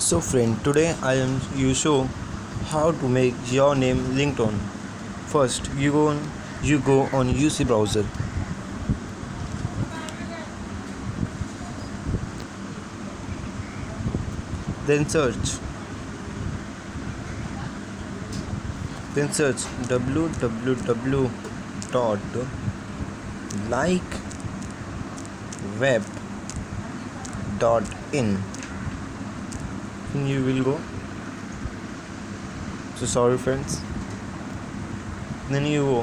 So friend, today I am you show how to make your name ringtone. First, you go on UC browser, then search www.likeweb.in. You will go. So sorry friends. Then you go.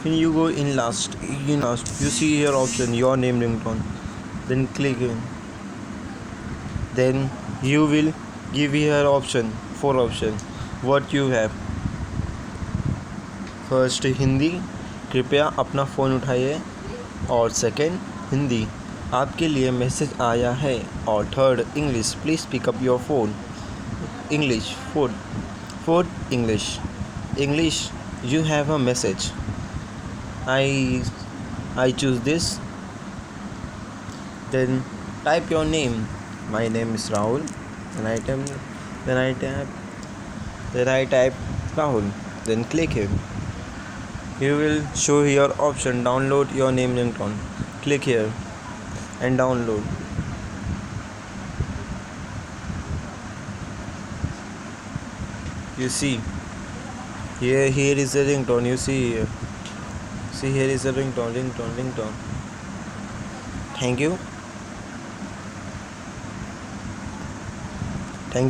When you go in last, you see here option your name ringtone. Then click in. Then you will give here option, four option. What you have? First Hindi, कृपया अपना phone उठाइए. और second Hindi, आपके लिए message आया है. और third English, please pick up your phone. English fourth English you have a message. I choose this. Then type your name. My name is Rahul. Then I type Rahul. Then click here. You will show here option download your name ringtone. Click here and download. You see here is a ringtone. You see here. See here is a ringtone. Thank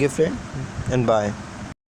you friend, and bye.